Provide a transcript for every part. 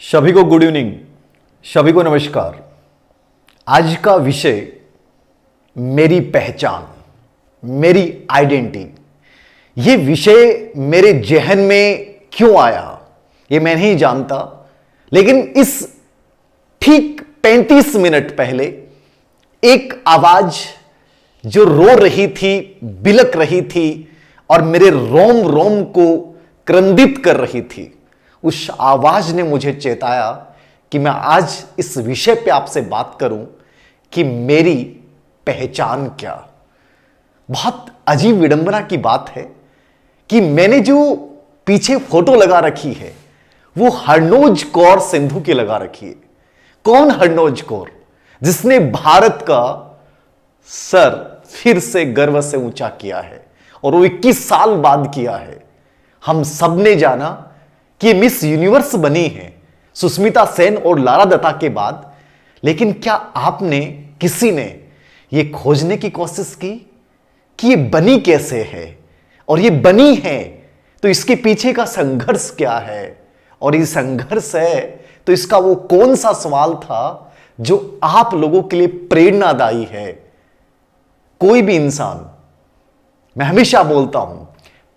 सभी को good evening, सभी को नमस्कार। आज का विषय मेरी पहचान, मेरी आइडेंटिटी। ये विषय मेरे जहन में क्यों आया ये मैं नहीं जानता, लेकिन इस ठीक 35 मिनट पहले एक आवाज जो रो रही थी, बिलक रही थी और मेरे रोम रोम को क्रंदित कर रही थी, उस आवाज ने मुझे चेताया कि मैं आज इस विषय पे आपसे बात करूं कि मेरी पहचान क्या। बहुत अजीब विडंबना की बात है कि मैंने जो पीछे फोटो लगा रखी है वो हरनोज कौर सिंधु की लगा रखी है। कौन हरनोज कौर? जिसने भारत का सर फिर से गर्व से ऊंचा किया है और वो 21 साल बाद किया है। हम सबने जाना कि मिस यूनिवर्स बनी है सुष्मिता सेन और लारा दत्ता के बाद, लेकिन क्या आपने किसी ने यह खोजने की कोशिश की कि ये बनी कैसे है? और ये बनी है तो इसके पीछे का संघर्ष क्या है? और ये संघर्ष है तो इसका वो कौन सा सवाल था जो आप लोगों के लिए प्रेरणादायी है? कोई भी इंसान, मैं हमेशा बोलता हूं,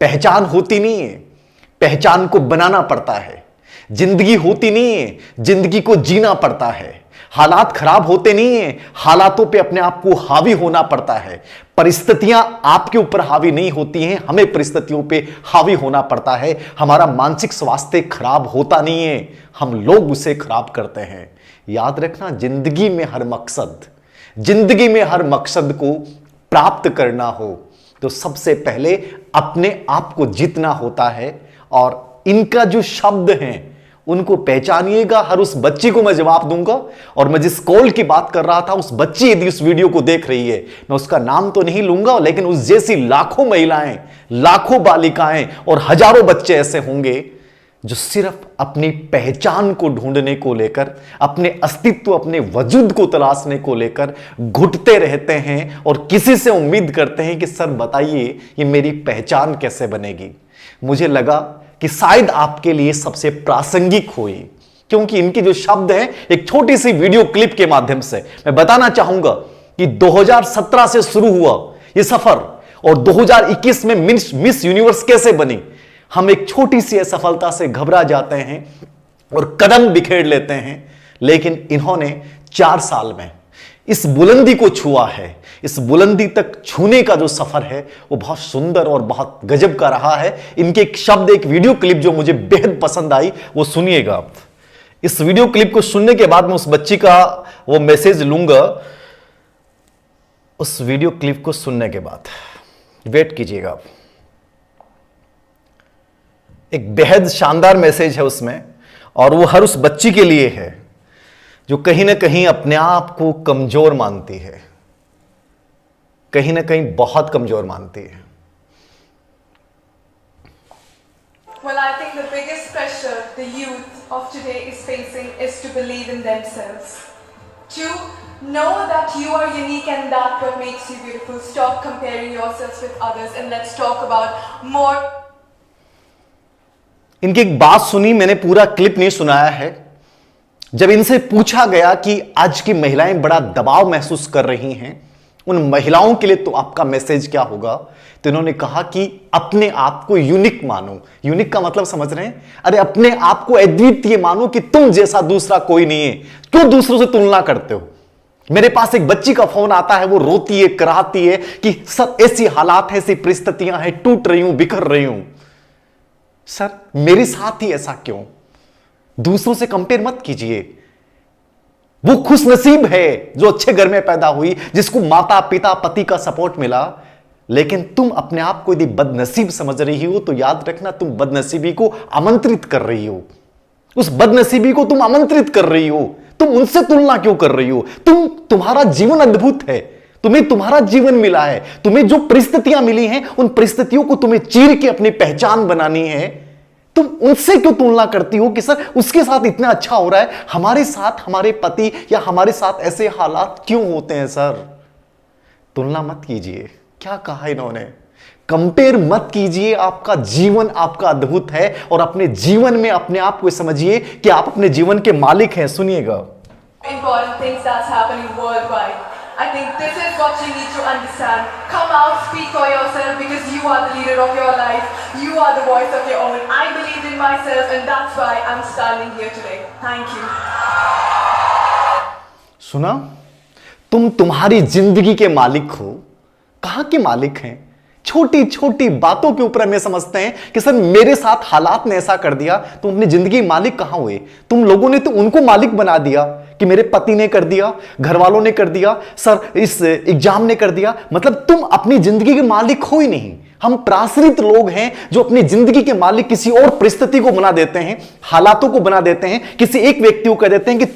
पहचान होती नहीं है, पहचान को बनाना पड़ता है। जिंदगी होती नहीं है, जिंदगी को जीना पड़ता है। हालात खराब होते नहीं है, हालातों पे अपने आप को हावी होना पड़ता है। परिस्थितियां आपके ऊपर हावी नहीं होती हैं, हमें परिस्थितियों पे हावी होना पड़ता है। हमारा मानसिक स्वास्थ्य खराब होता नहीं है, हम लोग उसे खराब करते हैं। याद रखना, जिंदगी में हर मकसद को प्राप्त करना हो तो सबसे पहले अपने आप को जीतना होता है। और इनका जो शब्द हैं उनको पहचानिएगा। हर उस बच्ची को मैं जवाब दूंगा, और मैं जिस कॉल की बात कर रहा था, उस बच्ची यदि उस वीडियो को देख रही है, मैं उसका नाम तो नहीं लूंगा, लेकिन उस जैसी लाखों महिलाएं, लाखों बालिकाएं और हजारों बच्चे ऐसे होंगे जो सिर्फ अपनी पहचान को ढूंढने को लेकर, अपने अस्तित्व, अपने वजूद को तलाशने को लेकर घुटते रहते हैं और किसी से उम्मीद करते हैं कि सर बताइए ये मेरी पहचान कैसे बनेगी। मुझे लगा कि शायद आपके लिए सबसे प्रासंगिक हुई, क्योंकि इनके जो शब्द हैं, एक छोटी सी वीडियो क्लिप के माध्यम से मैं बताना चाहूंगा कि 2017 से शुरू हुआ यह सफर और 2021 में मिस यूनिवर्स कैसे बनी। हम एक छोटी सी असफलता से घबरा जाते हैं और कदम बिखेर लेते हैं, लेकिन इन्होंने 4 साल में इस बुलंदी को छुआ है। इस बुलंदी तक छूने का जो सफर है वो बहुत सुंदर और बहुत गजब का रहा है। इनके एक शब्द, एक वीडियो क्लिप जो मुझे बेहद पसंद आई, वो सुनिएगा आप। इस वीडियो क्लिप को सुनने के बाद मैं उस बच्ची का वो मैसेज लूंगा। उस वीडियो क्लिप को सुनने के बाद वेट कीजिएगा आप। एक बेहद शानदार मैसेज है उसमें, और वो हर उस बच्ची के लिए है जो कहीं ना कहीं अपने आप को कमजोर मानती है, कहीं ना कहीं बहुत कमजोर मानती है। Well, I think the biggest pressure the youth of today is facing is to believe in themselves, to know that you are unique and that what makes you beautiful. Stop comparing yourselves with others and let's talk about more. इनकी एक बात सुनी, मैंने पूरा clip नहीं सुनाया है। जब इनसे पूछा गया कि आज की महिलाएं बड़ा दबाव महसूस कर रही हैं, उन महिलाओं के लिए तो आपका मैसेज क्या होगा, तो इन्होंने कहा कि अपने आप को यूनिक मानो। यूनिक का मतलब समझ रहे हैं? अरे अपने आप को अद्वितीय मानो कि तुम जैसा दूसरा कोई नहीं है। क्यों दूसरों से तुलना करते हो? मेरे पास एक बच्ची का फोन आता है, वो रोती है, कराहती है कि सर ऐसी हालात है, ऐसी परिस्थितियां हैं, टूट रही हूं, बिखर रही हूं। सर मेरे साथ ही ऐसा क्यों? दूसरों से कंपेयर मत कीजिए। वो खुश नसीब है जो अच्छे घर में पैदा हुई, जिसको माता पिता पति का सपोर्ट मिला। लेकिन तुम अपने आप को यदि बदनसीब समझ रही हो तो याद रखना, तुम बदनसीबी को आमंत्रित कर रही हो। उस बदनसीबी को तुम आमंत्रित कर रही हो। तुम उनसे तुलना क्यों कर रही हो? तुम्हारा जीवन अद्भुत है, तुम्हें तुम्हारा जीवन मिला है। तुम्हें जो परिस्थितियां मिली हैं, उन परिस्थितियों को तुम्हें चीर के अपनी पहचान बनानी है। तुम उनसे क्यों तुलना करती हो कि सर उसके साथ इतना अच्छा हो रहा है, हमारे साथ, हमारे पति या हमारे साथ ऐसे हालात क्यों होते हैं? सर तुलना मत कीजिए। क्या कहा इन्होंने? कंपेयर मत कीजिए। आपका जीवन आपका अद्भुत है और अपने जीवन में अपने आप को समझिए कि आप अपने जीवन के मालिक हैं। सुनिएगा, important things that's happening worldwide. I think this is what you need to understand. Come out, speak for yourself because you are the leader of your life. You are the voice of your own. I believed in myself and that's why I'm standing here today. Thank you. सुना? तुम तुम्हारी जिंदगी के मालिक हो। कहां के मालिक हैं? छोटी छोटी बातों के ऊपर हमें समझते हैं कि सर मेरे साथ हालात ने ऐसा कर दिया। तुम अपनी जिंदगी मालिक कहां हुए? तुम लोगों ने तो उनको मालिक बना दिया कि मेरे पति ने कर दिया, घर वालों ने कर दिया, सर इस एग्जाम ने कर दिया। मतलब तुम अपनी जिंदगी के मालिक हो ही नहीं। हम प्राश्रित लोग हैं जो अपनी जिंदगी के मालिक किसी और परिस्थिति को बना देते हैं, हालातों को बना देते हैं, किसी एक व्यक्ति को कह देते हैं कि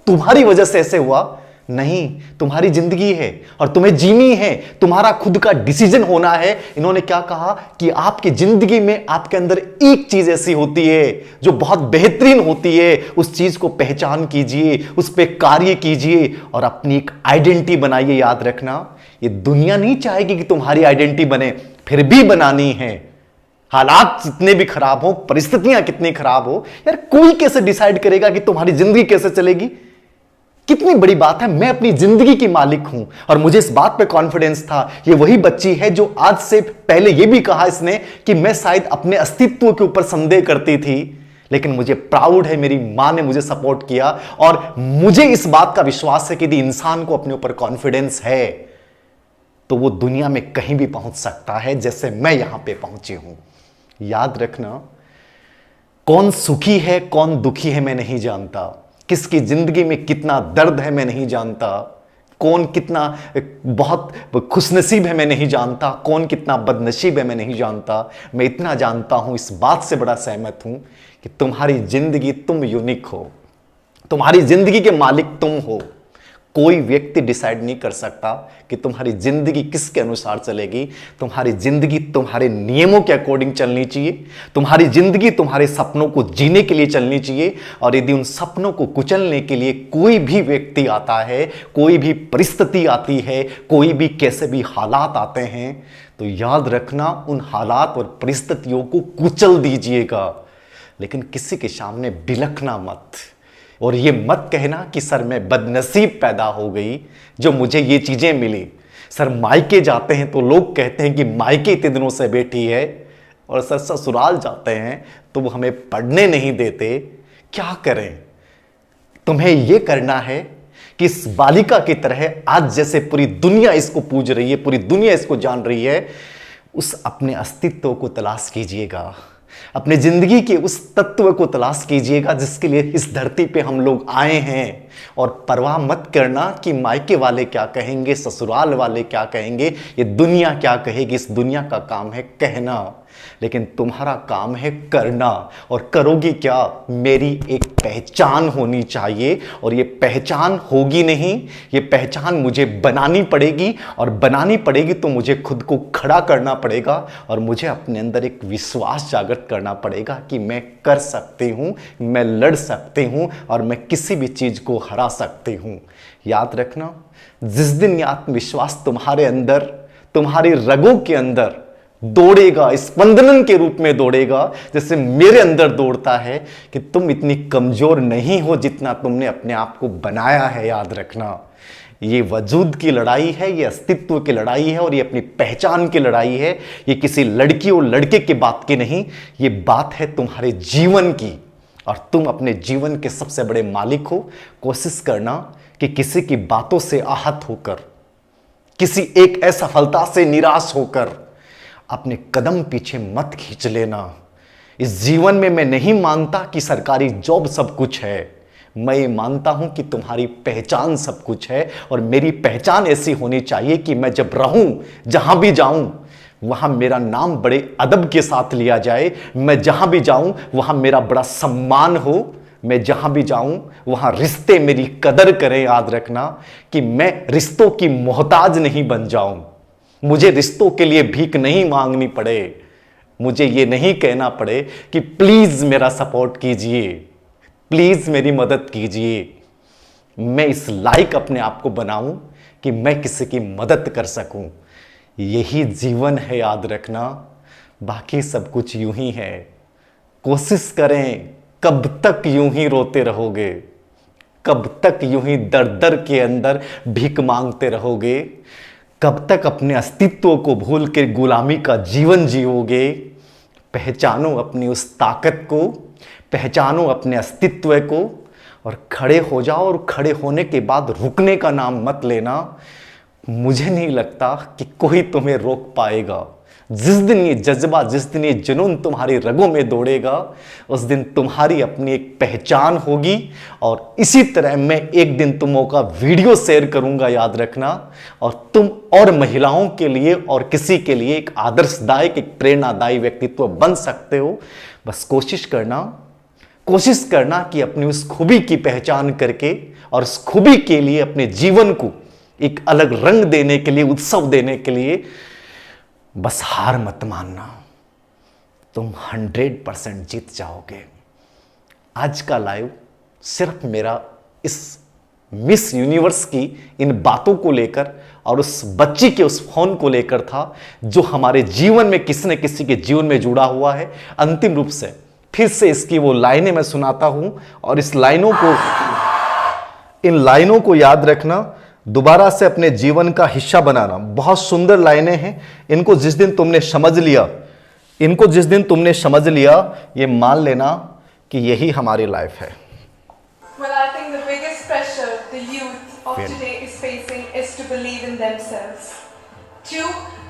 तुम्हारी वजह से ऐसे हुआ। नहीं, तुम्हारी जिंदगी है और तुम्हें जीनी है, तुम्हारा खुद का डिसीजन होना है। इन्होंने क्या कहा कि आपकी जिंदगी में आपके अंदर एक चीज ऐसी होती है जो बहुत बेहतरीन होती है। उस चीज को पहचान कीजिए, उस पर कार्य कीजिए और अपनी एक आइडेंटिटी बनाइए। याद रखना, ये दुनिया नहीं चाहेगी कि तुम्हारी आइडेंटिटी बने, फिर भी बनानी है। हालात जितने भी खराब हो, परिस्थितियां कितनी खराब हो, यार कोई कैसे डिसाइड करेगा कि तुम्हारी जिंदगी कैसे चलेगी? कितनी बड़ी बात है, मैं अपनी जिंदगी की मालिक हूं और मुझे इस बात पे कॉन्फिडेंस था। ये वही बच्ची है जो आज से पहले ये भी कहा इसने कि मैं शायद अपने अस्तित्व के ऊपर संदेह करती थी, लेकिन मुझे प्राउड है, मेरी मां ने मुझे सपोर्ट किया और मुझे इस बात का विश्वास है कि यदि इंसान को अपने ऊपर कॉन्फिडेंस है तो वो दुनिया में कहीं भी पहुंच सकता है, जैसे मैं यहां पे पहुंची हूं। याद रखना, कौन सुखी है कौन दुखी है मैं नहीं जानता, किसकी जिंदगी में कितना दर्द है मैं नहीं जानता, कौन कितना बहुत खुशनसीब है मैं नहीं जानता, कौन कितना बदनसीब है मैं नहीं जानता। मैं इतना जानता हूं, इस बात से बड़ा सहमत हूं कि तुम्हारी जिंदगी, तुम यूनिक हो, तुम्हारी जिंदगी के मालिक तुम हो। कोई व्यक्ति डिसाइड नहीं कर सकता कि तुम्हारी जिंदगी किसके अनुसार चलेगी। तुम्हारी जिंदगी तुम्हारे नियमों के अकॉर्डिंग चलनी चाहिए। तुम्हारी जिंदगी तुम्हारे सपनों को जीने के लिए चलनी चाहिए। और यदि उन सपनों को कुचलने के लिए कोई भी व्यक्ति आता है, कोई भी परिस्थिति आती है, कोई भी कैसे भी हालात आते हैं, तो याद रखना उन हालात और परिस्थितियों को कुचल दीजिएगा, लेकिन किसी के सामने बिलखना मत। और ये मत कहना कि सर मैं बदनसीब पैदा हो गई जो मुझे ये चीजें मिली। सर मायके जाते हैं तो लोग कहते हैं कि मायके इतने दिनों से बैठी है, और सर ससुराल जाते हैं तो वो हमें पढ़ने नहीं देते। क्या करें? तुम्हें यह करना है कि इस बालिका की तरह आज जैसे पूरी दुनिया इसको पूज रही है, पूरी दुनिया इसको जान रही है, उस अपने अस्तित्व को तलाश कीजिएगा। अपने जिंदगी के उस तत्व को तलाश कीजिएगा जिसके लिए इस धरती पे हम लोग आए हैं। और परवाह मत करना कि मायके वाले क्या कहेंगे, ससुराल वाले क्या कहेंगे, ये दुनिया क्या कहेगी। इस दुनिया का काम है कहना, लेकिन तुम्हारा काम है करना। और करोगे क्या? मेरी एक पहचान होनी चाहिए, और ये पहचान होगी नहीं, ये पहचान मुझे बनानी पड़ेगी। और बनानी पड़ेगी तो मुझे खुद को खड़ा करना पड़ेगा, और मुझे अपने अंदर एक विश्वास जागृत करना पड़ेगा कि मैं कर सकती हूँ, मैं लड़ सकती हूँ, और मैं किसी भी चीज को हरा सकती हूँ। याद रखना, जिस दिन ये आत्मविश्वास तुम्हारे अंदर, तुम्हारी रगों के अंदर दौड़ेगा, स्पंदन के रूप में दौड़ेगा, जैसे मेरे अंदर दौड़ता है, कि तुम इतनी कमजोर नहीं हो जितना तुमने अपने आप को बनाया है। याद रखना, ये वजूद की लड़ाई है, ये अस्तित्व की लड़ाई है, और ये अपनी पहचान की लड़ाई है। ये किसी लड़की और लड़के की बात की नहीं, ये बात है तुम्हारे जीवन की, और तुम अपने जीवन के सबसे बड़े मालिक हो। कोशिश करना कि किसी की बातों से आहत होकर, किसी एक असफलता से निराश होकर अपने कदम पीछे मत खींच लेना। इस जीवन में मैं नहीं मानता कि सरकारी जॉब सब कुछ है, मैं ये मानता हूं कि तुम्हारी पहचान सब कुछ है। और मेरी पहचान ऐसी होनी चाहिए कि मैं जब रहूं, जहां भी जाऊं, वहां मेरा नाम बड़े अदब के साथ लिया जाए। मैं जहां भी जाऊं वहां मेरा बड़ा सम्मान हो। मैं जहां भी जाऊं वहां रिश्ते मेरी कदर करें। याद रखना कि मैं रिश्तों की मोहताज नहीं बन जाऊं, मुझे रिश्तों के लिए भीख नहीं मांगनी पड़े, मुझे ये नहीं कहना पड़े कि प्लीज मेरा सपोर्ट कीजिए, प्लीज मेरी मदद कीजिए। मैं इस लायक अपने आप को बनाऊं कि मैं किसी की मदद कर सकूं। यही जीवन है, याद रखना, बाकी सब कुछ यूं ही है। कोशिश करें, कब तक यूं ही रोते रहोगे, कब तक यूं ही दर दर के अंदर भीख मांगते रहोगे, कब तक अपने अस्तित्व को भूल के गुलामी का जीवन जियोगे। पहचानो अपनी उस ताकत को, पहचानो अपने अस्तित्व को और खड़े हो जाओ। और खड़े होने के बाद रुकने का नाम मत लेना। मुझे नहीं लगता कि कोई तुम्हें रोक पाएगा। जिस दिन ये जज्बा, जिस दिन ये जुनून तुम्हारी रगों में दौड़ेगा, उस दिन तुम्हारी अपनी एक पहचान होगी। और इसी तरह मैं एक दिन तुमों का वीडियो शेयर करूंगा, याद रखना, और तुम और महिलाओं के लिए और किसी के लिए एक आदर्शदायक, एक प्रेरणादायी व्यक्तित्व बन सकते हो। बस कोशिश करना कि अपनी उस खूबी की पहचान करके और उस खूबी के लिए अपने जीवन को एक अलग रंग देने के लिए, उत्सव देने के लिए बस हार मत मानना। तुम 100% जीत जाओगे। आज का लाइव सिर्फ मेरा इस मिस यूनिवर्स की इन बातों को लेकर और उस बच्ची के उस फोन को लेकर था, जो हमारे जीवन में किसी न किसी के जीवन में जुड़ा हुआ है। अंतिम रूप से फिर से इसकी वो लाइनें मैं सुनाता हूं और इन लाइनों को याद रखना, दोबारा से अपने जीवन का हिस्सा बनाना। बहुत सुंदर लाइनें हैं। इनको जिस दिन तुमने समझ लिया, ये मान लेना कि यही हमारी लाइफ है। Well, I think the biggest pressure the youth of today is facing is to believe in themselves. To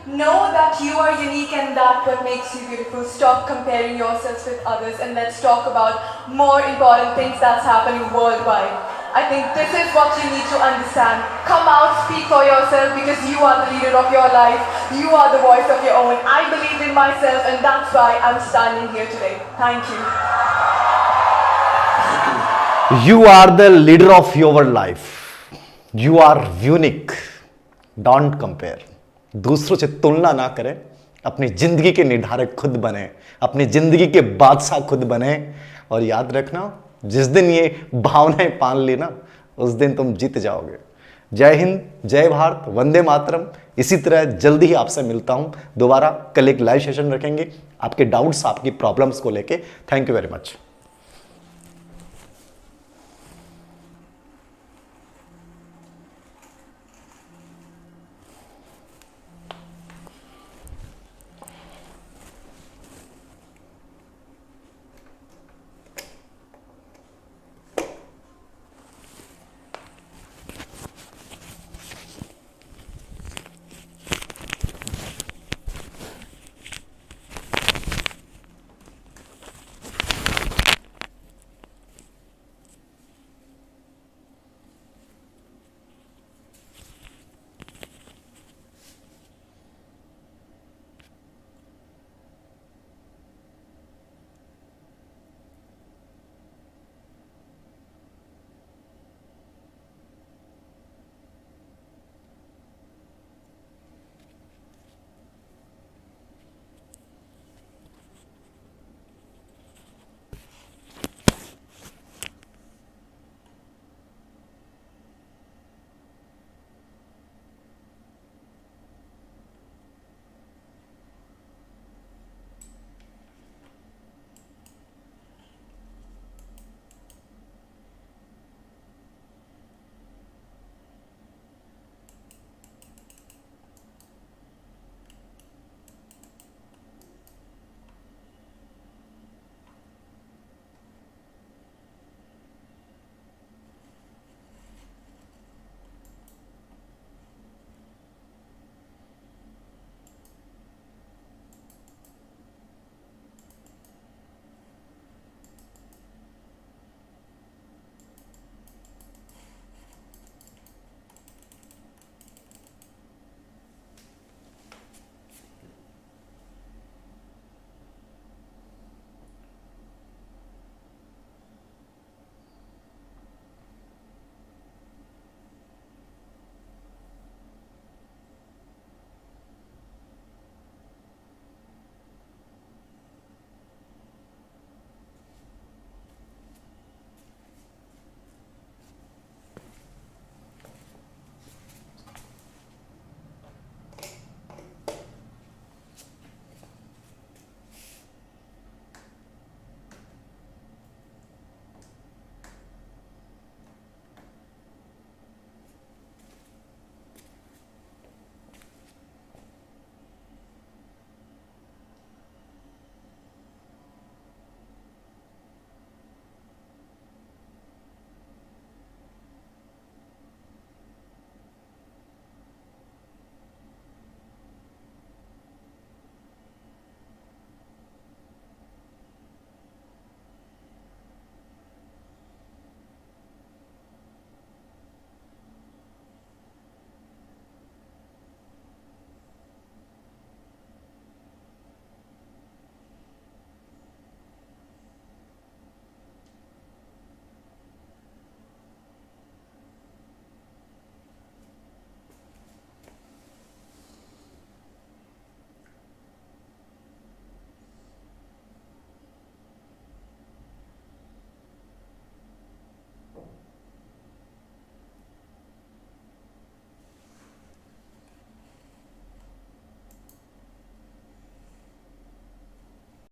know that you are unique and that what makes you beautiful. Stop comparing yourselves with others and let's talk about more important things that's happening worldwide. I think this is what you need to understand. Come out, speak for yourself because you are the leader of your life. You are the voice of your own. I believe in myself and that's why I'm standing here today. Thank you. You are the leader of your life. You are unique. Don't compare. दूसरों से तुलना ना करें। अपनी जिंदगी के निर्धारक खुद बने, अपनी जिंदगी के बादशाह खुद बने। और याद रखना, जिस दिन ये भावनाएं पाल ली ना, उस दिन तुम जीत जाओगे। जय हिंद, जय भारत, वंदे मातरम। इसी तरह जल्दी ही आपसे मिलता हूं दोबारा। कल एक लाइव सेशन रखेंगे आपके डाउट्स, आपकी प्रॉब्लम्स को लेके। Thank you very much.